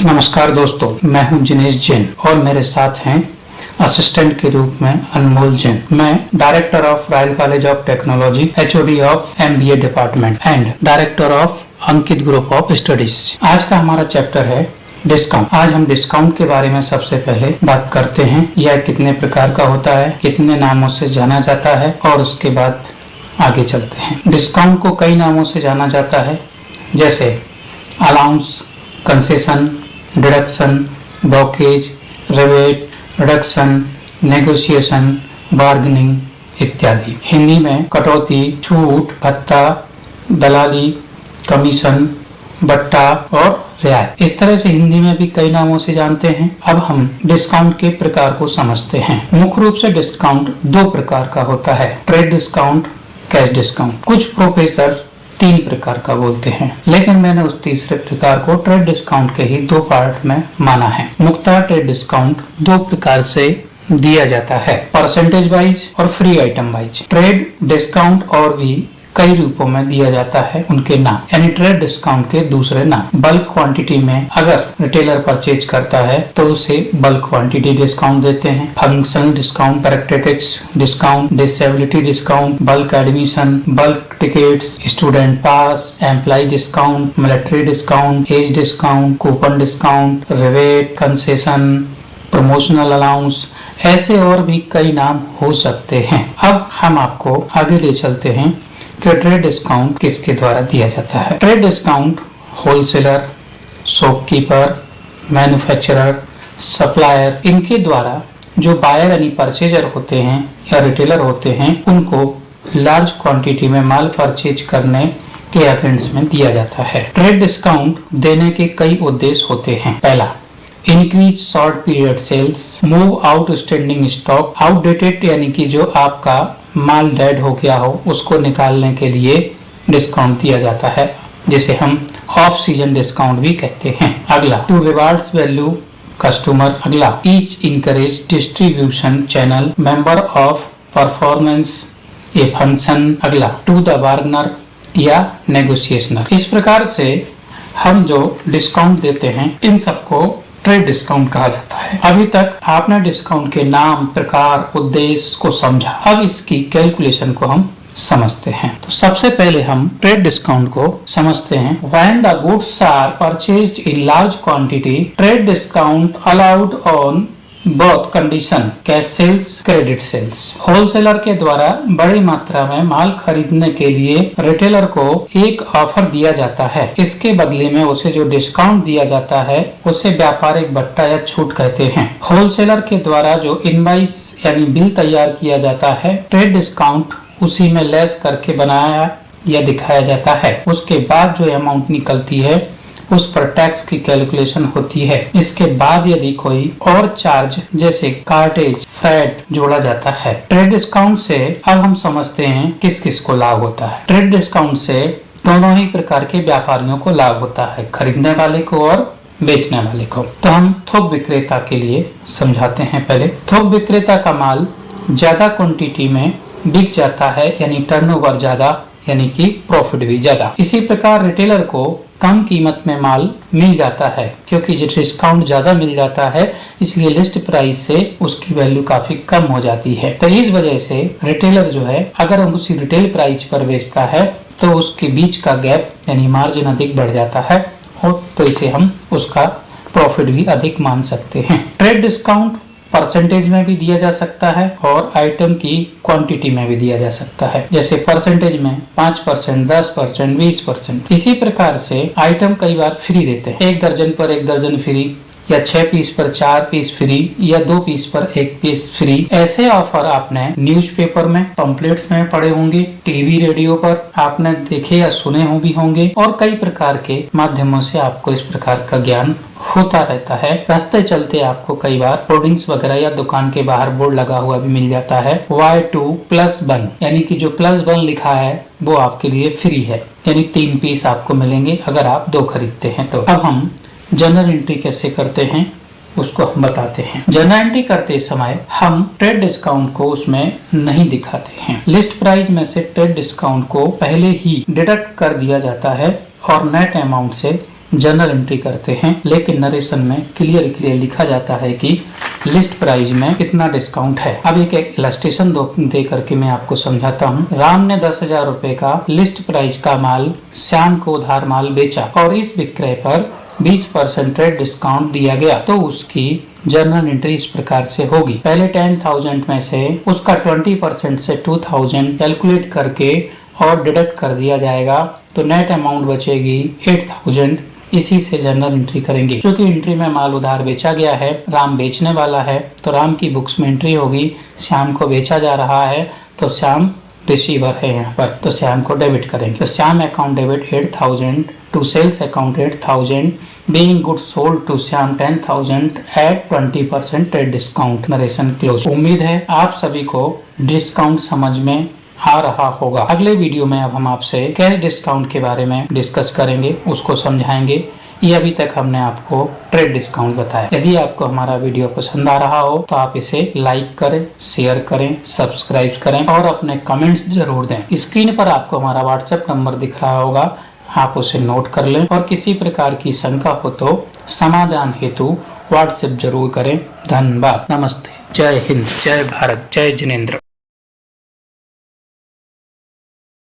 नमस्कार दोस्तों, मैं हूं जिनेश जैन और मेरे साथ हैं असिस्टेंट के रूप में अनमोल जैन। मैं director of royal college of technology, HOD of MBA department and director of Ankit group of studies. आज का हमारा चैप्टर है डिस्काउंट। आज हम डिस्काउंट के बारे में सबसे पहले बात करते हैं। यह कितने प्रकार का होता है, कितने नामों से जाना जाता है और उसके बाद आगे चलते हैं। डिस्काउंट को कई नामों से जाना जाता है, जैसे allowance, concession, deduction, brokerage, rebate, reduction, negotiation, bargaining इत्यादि। हिंदी में कटौती, छूट, भत्ता, दलाली, कमीशन, बट्टा और रियायत। इस तरह से हिंदी में भी कई नामों से जानते हैं। अब हम डिस्काउंट के प्रकार को समझते हैं। मुख्य रूप से डिस्काउंट दो प्रकार का होता है, ट्रेड डिस्काउंट, कैश डिस्काउंट। कुछ प्रोफेसर्स तीन प्रकार का बोलते हैं, लेकिन मैंने उस तीसरे प्रकार को ट्रेड डिस्काउंट के ही दो पार्ट में माना है। मुख्यतः ट्रेड डिस्काउंट दो प्रकार से दिया जाता है, परसेंटेज वाइज और free item wise. Trade discount और भी कई रूपों में दिया जाता है उनके नाम, यानी ट्रेड डिस्काउंट के दूसरे नाम। बल्क क्वांटिटी में अगर रिटेलर परचेज करता है तो उसे बल्क क्वांटिटी डिस्काउंट देते हैं। Function discount, parentheticals discount, disability discount, bulk admission, bulk tickets, student pass, employ discount, military discount, age discount, coupon discount, rebate, concession, promotional allowance, ऐसे और भी कई नाम हो सकते हैं। अब हम आपको आगे ले चलते हैं कि ट्रेड डिस्काउंट किसके द्वारा दिया जाता है। Trade discount wholesaler, shopkeeper, manufacturer, supplier, इनके द्वारा जो बायर यानी परचेजर होते हैं या रिटेलर होते हैं, उनको लार्ज क्वांटिटी में माल परचेज करने के अगेंस्ट में दिया जाता है। ट्रेड डिस्काउंट देने के कई उद्देश्य होते हैं। पहला, increase short period sales, move outstanding stock, outdated यानी कि जो आपका माल डेड हो गया हो उसको निकालने के लिए डिस्काउंट दिया जाता है, जिसे हम ऑफ सीजन डिस्काउंट भी कहते हैं। अगला, टू रिवार्ड्स वैल्यू कस्टमर। अगला, each encourage distribution channel member of performance a function. अगला, टू द बार्गनर या नेगोशिएशनर। इस प्रकार से हम जो डिस्काउंट देते हैं इन सबको ट्रेड डिस्काउंट कहा जाता है। अभी तक आपने डिस्काउंट के नाम, प्रकार, उद्देश्य को समझा। अब इसकी कैलकुलेशन को हम समझते हैं। तो सबसे पहले हम ट्रेड डिस्काउंट को समझते हैं। When the goods are purchased in large quantity, trade discount allowed on both condition, cash sales, credit sales. Wholesaler के द्वारा बड़ी मात्रा में माल खरीदने के लिए रिटेलर को एक ऑफर दिया जाता है। इसके बदले में उसे जो डिस्काउंट दिया जाता है उसे व्यापारिक बट्टा या छूट कहते हैं। होलसेलर के द्वारा जो इनवॉइस यानी बिल तैयार किया जाता है, ट्रेड डिस्काउंट उसी में लेस करके बनाया या दिखाया जाता है। उसके बाद जो अमाउंट निकलती है उस पर टैक्स की कैलकुलेशन होती है। इसके बाद यदि कोई और चार्ज जैसे कार्टेज, फैट जोड़ा जाता है। ट्रेड डिस्काउंट से अब हम समझते हैं किस किस को लाभ होता है। ट्रेड डिस्काउंट से दोनों ही प्रकार के व्यापारियों को लाभ होता है, खरीदने वाले को और बेचने वाले को। तो हम थोक विक्रेता के लिए समझाते हैं। पहले, थोक विक्रेता का माल ज्यादा क्वांटिटी में बिक जाता है, यानी टर्नओवर ज्यादा, यानी कि प्रॉफिट भी ज्यादा। इसी प्रकार रिटेलर को कम कीमत में माल मिल जाता है, क्योंकि जो डिस्काउंट ज्यादा मिल जाता है इसलिए लिस्ट प्राइस से उसकी वैल्यू काफी कम हो जाती है। तो इस वजह से रिटेलर जो है अगर उसी रिटेल प्राइस पर बेचता है तो उसके बीच का गैप यानी मार्जिन अधिक बढ़ जाता है, और तो इसे हम उसका प्रॉफिट भी अधिक मान सकते हैं। ट्रेड डिस्काउंट परसेंटेज में भी दिया जा सकता है और आइटम की क्वांटिटी में भी दिया जा सकता है। जैसे परसेंटेज में 5%, 10%, 20%। इसी प्रकार से आइटम कई बार फ्री देते हैं, 1 दर्जन पर 1 दर्जन फ्री, या 6 पीस पर 4 पीस फ्री, या 2 पीस पर 1 पीस फ्री। ऐसे ऑफर आपने न्यूज़पेपर में, पंपलेट्स में पढ़े होंगे, टीवी रेडियो पर आपने देखे या सुने भी होंगे, और कई प्रकार के माध्यमों से आपको इस प्रकार का ज्ञान होता रहता है। रास्ते चलते आपको कई बार होर्डिंग्स वगैरह या दुकान के बाहर बोर्ड लगा हुआ भी मिल जाता है, Y2+1, यानी कि जो +1 लिखा है वो आपके लिए फ्री है, यानी 3 पीस आपको मिलेंगे अगर आप 2 खरीदते हैं तो। अब हम जनरल एंट्री कैसे करते हैं उसको हम बताते हैं। जनरल एंट्री करते समय हम ट्रेड डिस्काउंट को उसमें नहीं दिखाते हैं। लिस्ट प्राइस में से ट्रेड डिस्काउंट को पहले ही डिडक्ट कर दिया जाता है और नेट अमाउंट से जर्नल एंट्री करते हैं, लेकिन नरेशन में क्लियर लिखा जाता है कि लिस्ट प्राइस में कितना डिस्काउंट है। अब एक इलस्ट्रेशन दे करके मैं आपको समझाता हूँ। राम ने 10,000 रुपए का लिस्ट प्राइस का माल श्याम को उधार माल बेचा और इस विक्रय पर 20% ट्रेड डिस्काउंट दिया गया, तो उसकी जर्नल एंट्री इस प्रकार से होगी। पहले 10,000 में से उसका 20% से 2,000 कैलकुलेट करके और डिडक्ट कर दिया जाएगा, तो नेट अमाउंट बचेगी 8,000। इसी से जर्नल एंट्री करेंगे। क्योंकि एंट्री में माल उधार बेचा गया है, राम बेचने वाला है, तो राम की बुक्स में एंट्री होगी। श्याम को बेचा जा रहा है तो श्याम रिसीवर है यहाँ पर, तो श्याम को डेबिट करेंगे। तो Shyam account debit 8,000 to sales account 8,000 being goods sold to Shyam 10,000 at 20% trade discount. Narration close. उम्मीद है आप सभी को डिस्काउंट समझ में आ रहा होगा। अगले वीडियो में अब हम आपसे कैश डिस्काउंट के बारे में डिस्कस करेंगे, उसको समझाएंगे। ये अभी तक हमने आपको ट्रेड डिस्काउंट बताया। यदि आपको हमारा वीडियो पसंद आ रहा हो तो आप इसे लाइक करें, शेयर करें, सब्सक्राइब करें और अपने कमेंट्स जरूर दें। स्क्रीन पर आपको हमारा व्हाट्सएप नंबर दिख रहा होगा, आप उसे नोट कर लें और किसी प्रकार की शंका हो तो समाधान हेतु व्हाट्सएप जरूर करें। धन्यवाद। नमस्ते। जय हिंद, जय भारत, जय जिनेंद्र।